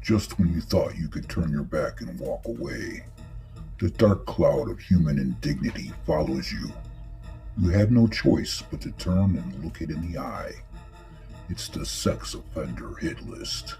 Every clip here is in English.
Just when you thought you could turn your back and walk away, the dark cloud of human indignity follows you. You have no choice but to turn and look it in the eye. It's the sex offender hit list.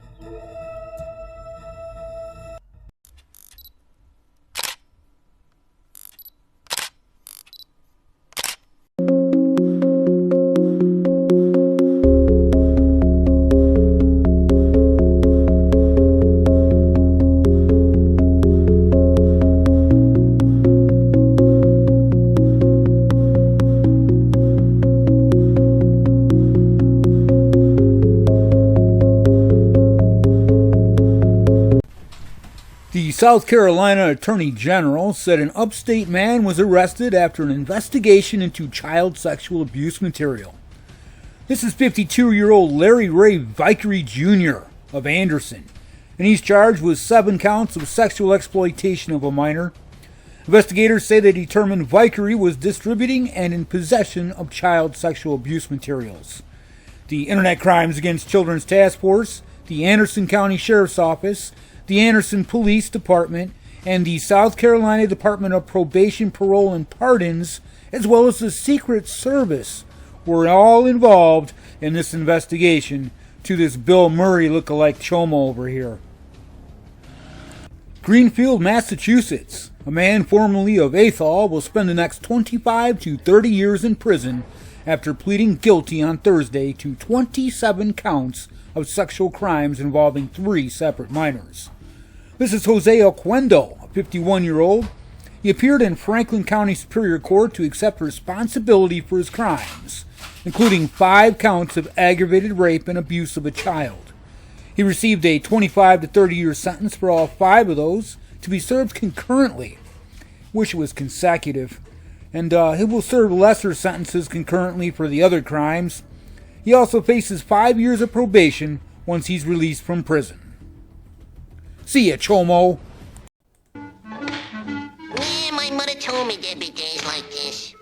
The South Carolina Attorney General said an upstate man was arrested after an investigation into child sexual abuse material. This is 52-year-old Larry Ray Vickery Jr. of Anderson, and he's charged with 7 counts of sexual exploitation of a minor. Investigators say they determined Vickery was distributing and in possession of child sexual abuse materials. The Internet Crimes Against Children's Task Force, the Anderson County Sheriff's Office, the Anderson Police Department, and the South Carolina Department of Probation, Parole, and Pardons, as well as the Secret Service, were all involved in this investigation to this Bill Murray look-alike chomo over here. Greenfield, Massachusetts. A man formerly of Athol will spend the next 25 to 30 years in prison after pleading guilty on Thursday to 27 counts of sexual crimes involving 3 separate minors. This is Jose Oquendo, a 51-year-old. He appeared in Franklin County Superior Court to accept responsibility for his crimes, including 5 counts of aggravated rape and abuse of a child. He received a 25 to 30-year sentence for all 5 of those, to be served concurrently. Wish it was consecutive. And he will serve lesser sentences concurrently for the other crimes. He also faces 5 years of probation once he's released from prison. See ya, chomo. Yeah, my mother told me there'd be days like this.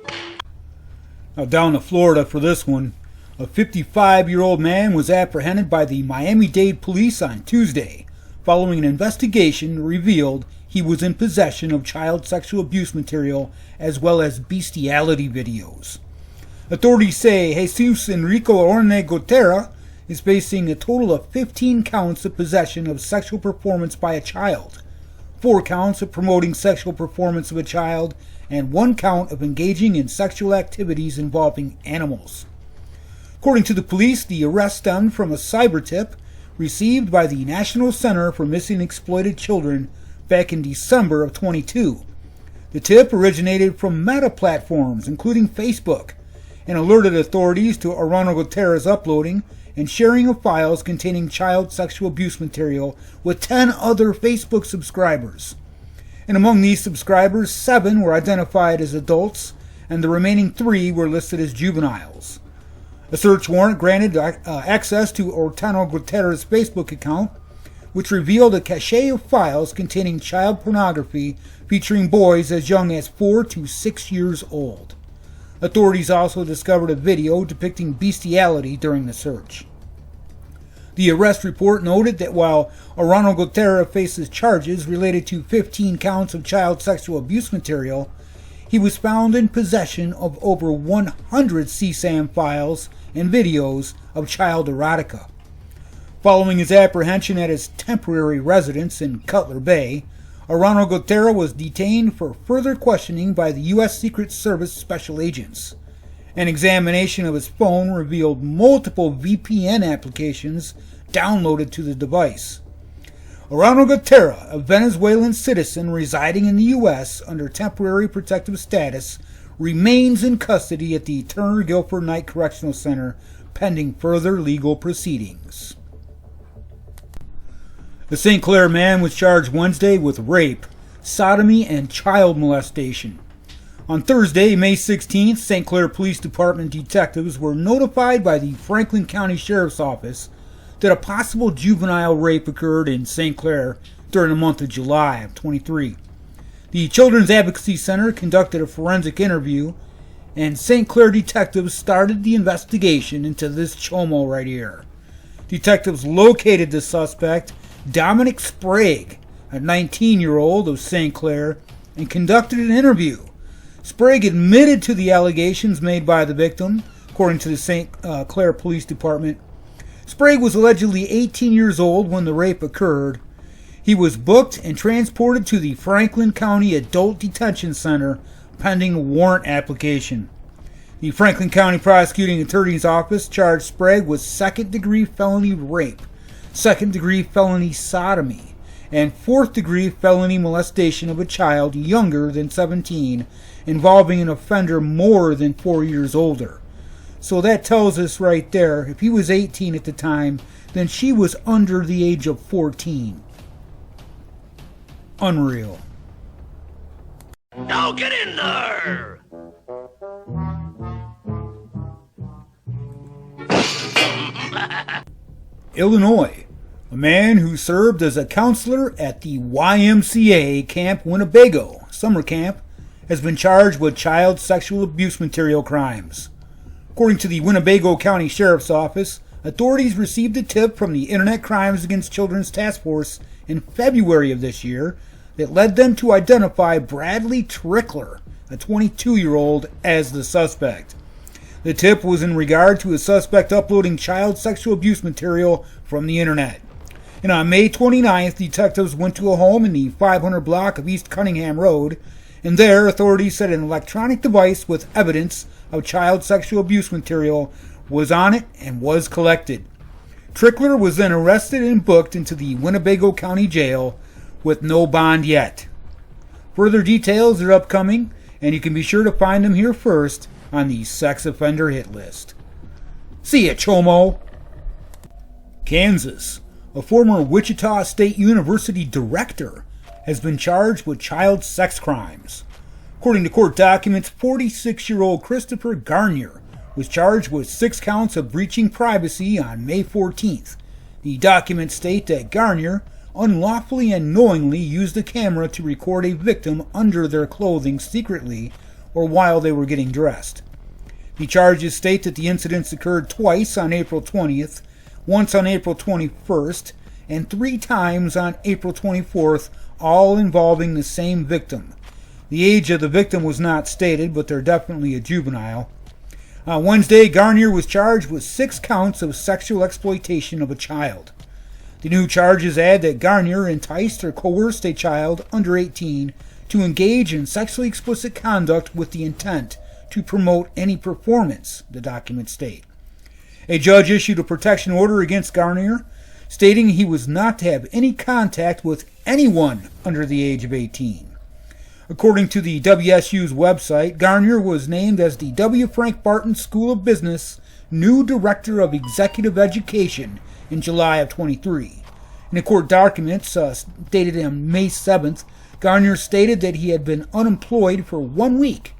Now down to Florida for this one. A 55-year-old man was apprehended by the Miami-Dade police on Tuesday, following an investigation revealed he was in possession of child sexual abuse material as well as bestiality videos. Authorities say Jesus Enrico Orne Gotera is facing a total of 15 counts of possession of sexual performance by a child, 4 counts of promoting sexual performance of a child, and 1 count of engaging in sexual activities involving animals. According to the police, the arrest stemmed from a cyber tip received by the National Center for Missing and Exploited Children back in December of 22. The tip originated from meta platforms, including Facebook, and alerted authorities to Orano Gutierrez uploading and sharing of files containing child sexual abuse material with 10 other Facebook subscribers. And among these subscribers, 7 were identified as adults, and the remaining 3 were listed as juveniles. A search warrant granted access to Orano Gutierrez's Facebook account, which revealed a cache of files containing child pornography featuring boys as young as 4 to 6 years old. Authorities also discovered a video depicting bestiality during the search. The arrest report noted that while Orano Gutierrez faces charges related to 15 counts of child sexual abuse material, he was found in possession of over 100 CSAM files and videos of child erotica. Following his apprehension at his temporary residence in Cutler Bay, Orano Gutierrez was detained for further questioning by the U.S. Secret Service special agents. An examination of his phone revealed multiple VPN applications downloaded to the device. Orano Gutierrez, a Venezuelan citizen residing in the U.S. under temporary protective status, remains in custody at the Turner Guilford Night Correctional Center pending further legal proceedings. The St. Clair man was charged Wednesday with rape, sodomy, and child molestation. On Thursday, May 16th, St. Clair Police Department detectives were notified by the Franklin County Sheriff's Office that a possible juvenile rape occurred in St. Clair during the month of July of 23. The Children's Advocacy Center conducted a forensic interview, and St. Clair detectives started the investigation into this chomo right here. Detectives located the suspect Dominic Sprague, a 19-year-old of St. Clair, and conducted an interview. Sprague admitted to the allegations made by the victim, according to the St. Clair Police Department. Sprague was allegedly 18 years old when the rape occurred. He was booked and transported to the Franklin County Adult Detention Center pending warrant application. The Franklin County Prosecuting Attorney's Office charged Sprague with second-degree felony rape, second-degree felony sodomy, and fourth-degree felony molestation of a child younger than 17, involving an offender more than 4 years older. So that tells us right there, if he was 18 at the time, then she was under the age of 14. Unreal. Now get in there! Illinois. A man who served as a counselor at the YMCA Camp Winnebago summer camp has been charged with child sexual abuse material crimes. According to the Winnebago County Sheriff's Office, authorities received a tip from the Internet Crimes Against Children's Task Force in February of this year that led them to identify Bradley Trickler, a 22-year-old, as the suspect. The tip was in regard to a suspect uploading child sexual abuse material from the internet. And on May 29th, detectives went to a home in the 500 block of East Cunningham Road, and there authorities said an electronic device with evidence of child sexual abuse material was on it and was collected. Trickler was then arrested and booked into the Winnebago County Jail with no bond yet. Further details are upcoming, and you can be sure to find them here first on the sex offender hit list. See ya, Chomo! Kansas. A former Wichita State University director has been charged with child sex crimes. According to court documents, 46-year-old Christopher Garnier was charged with 6 counts of breaching privacy on May 14th. The documents state that Garnier unlawfully and knowingly used a camera to record a victim under their clothing secretly or while they were getting dressed. The charges state that the incidents occurred twice on April 20th, once on April 21st, and 3 times on April 24th, all involving the same victim. The age of the victim was not stated, but they're definitely a juvenile. On Wednesday, Garnier was charged with 6 counts of sexual exploitation of a child. The new charges add that Garnier enticed or coerced a child under 18 to engage in sexually explicit conduct with the intent to promote any performance, the documents state. A judge issued a protection order against Garnier, stating he was not to have any contact with anyone under the age of 18. According to the WSU's website, Garnier was named as the W. Frank Barton School of Business new Director of Executive Education in July of 23. In the court documents dated on May 7th, Garnier stated that he had been unemployed for 1 week,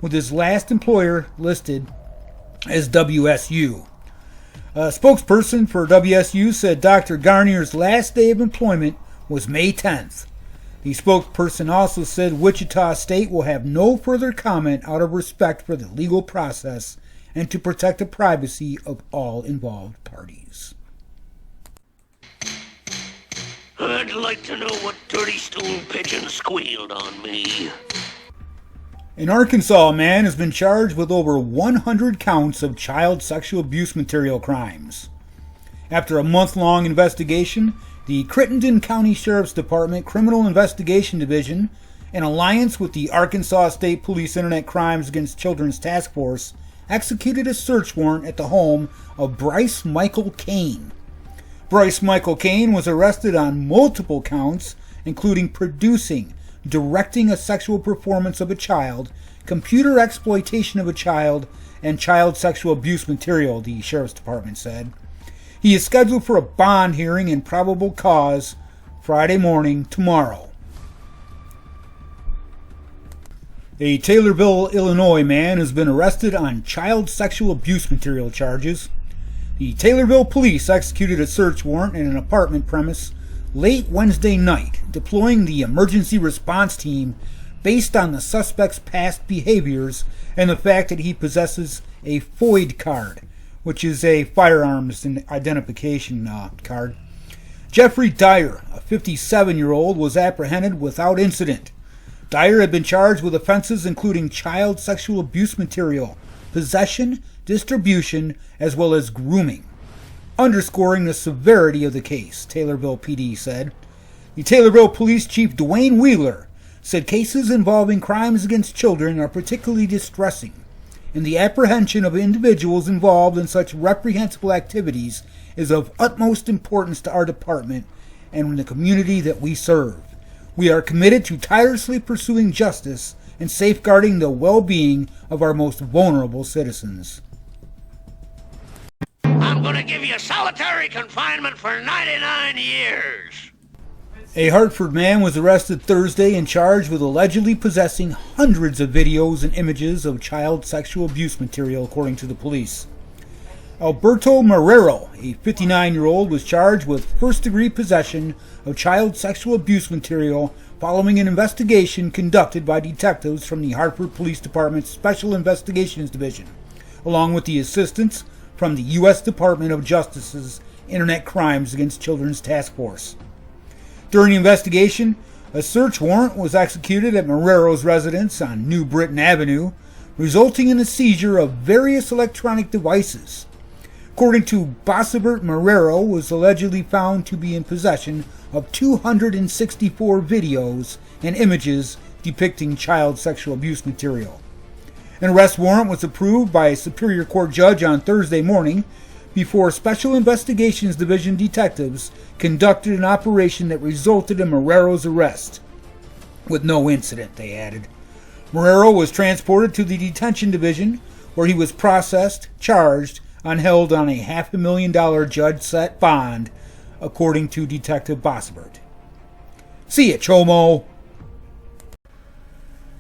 with his last employer listed as WSU. A spokesperson for WSU said Dr. Garnier's last day of employment was May 10th. The spokesperson also said Wichita State will have no further comment out of respect for the legal process and to protect the privacy of all involved parties. I'd like to know what dirty stool pigeon squealed on me. An Arkansas man has been charged with over 100 counts of child sexual abuse material crimes. After a month-long investigation, the Crittenden County Sheriff's Department Criminal Investigation Division, in alliance with the Arkansas State Police Internet Crimes Against Children's Task Force, executed a search warrant at the home of Bryce Michael Kane. Bryce Michael Kane was arrested on multiple counts, including producing, directing a sexual performance of a child, computer exploitation of a child, and child sexual abuse material, the Sheriff's Department said. He is scheduled for a bond hearing in probable cause Friday morning tomorrow. A Taylorville, Illinois man has been arrested on child sexual abuse material charges. The Taylorville police executed a search warrant in an apartment premise late Wednesday night, deploying the emergency response team based on the suspect's past behaviors and the fact that he possesses a FOID card, which is a firearms identification card. Jeffrey Dyer, a 57-year-old, was apprehended without incident. Dyer had been charged with offenses including child sexual abuse material, possession, distribution, as well as grooming, underscoring the severity of the case, Taylorville PD said. The Taylorville Police Chief Dwayne Wheeler said cases involving crimes against children are particularly distressing, and the apprehension of individuals involved in such reprehensible activities is of utmost importance to our department and the community that we serve. We are committed to tirelessly pursuing justice and safeguarding the well-being of our most vulnerable citizens. I'm gonna give you solitary confinement for 99 years. A Hartford man was arrested Thursday and charged with allegedly possessing hundreds of videos and images of child sexual abuse material, according to the police. Alberto Marrero, a 59-year-old, was charged with first-degree possession of child sexual abuse material following an investigation conducted by detectives from the Hartford Police Department's Special Investigations Division, along with the assistance from the U.S. Department of Justice's Internet Crimes Against Children's Task Force. During the investigation, a search warrant was executed at Marrero's residence on New Britain Avenue, resulting in the seizure of various electronic devices. According to Bossibert, Marrero was allegedly found to be in possession of 264 videos and images depicting child sexual abuse material. An arrest warrant was approved by a Superior Court judge on Thursday morning before Special Investigations Division detectives conducted an operation that resulted in Marrero's arrest. With no incident, they added. Marrero was transported to the Detention Division, where he was processed, charged, and held on a $500,000 judge-set bond, according to Detective Bossibert. See ya, Chomo!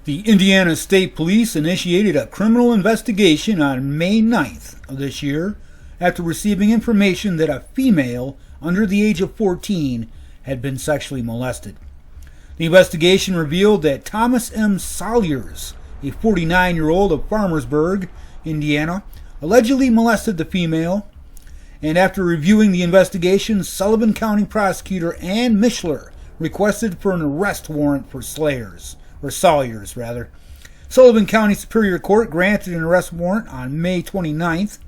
The Indiana State Police initiated a criminal investigation on May 9th of this year after receiving information that a female under the age of 14 had been sexually molested. The investigation revealed that Thomas M. Salyers, a 49-year-old of Farmersburg, Indiana, allegedly molested the female, and after reviewing the investigation, Sullivan County Prosecutor Ann Mishler requested for an arrest warrant for Salyers. Sullivan County Superior Court granted an arrest warrant on May 29th,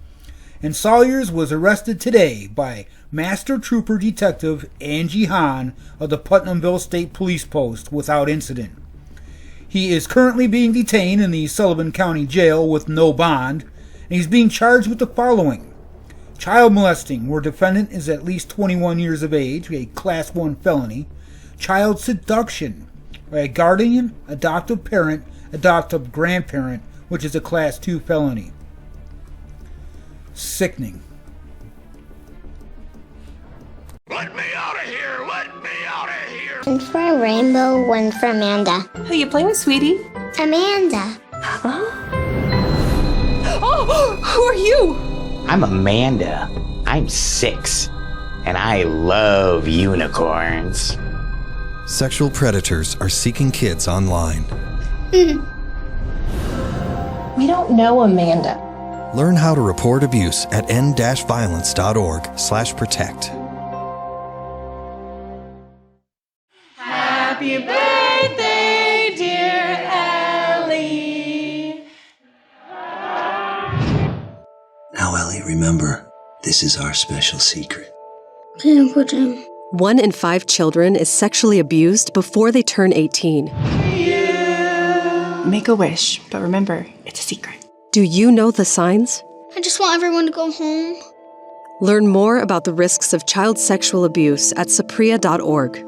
and Salyers was arrested today by Master Trooper Detective Angie Hahn of the Putnamville State Police Post without incident. He is currently being detained in the Sullivan County Jail with no bond, and he's being charged with the following: child molesting, where defendant is at least 21 years of age, a Class 1 felony; child seduction, by a guardian, adoptive parent, adoptive grandparent, which is a Class 2 felony. Sickening. Let me out of here! Let me out of here! One for a rainbow, one for Amanda. Who you playing with, sweetie? Amanda. Oh, who are you? I'm Amanda. I'm 6, and I love unicorns. Sexual predators are seeking kids online. We don't know Amanda. Learn how to report abuse at end-violence.org/protect. Happy birthday, dear Ellie. Now, Ellie, remember, this is our special secret. Peanut butter. 1 in 5 children is sexually abused before they turn 18. Make a wish, but remember, it's a secret. Do you know the signs? I just want everyone to go home. Learn more about the risks of child sexual abuse at sapria.org.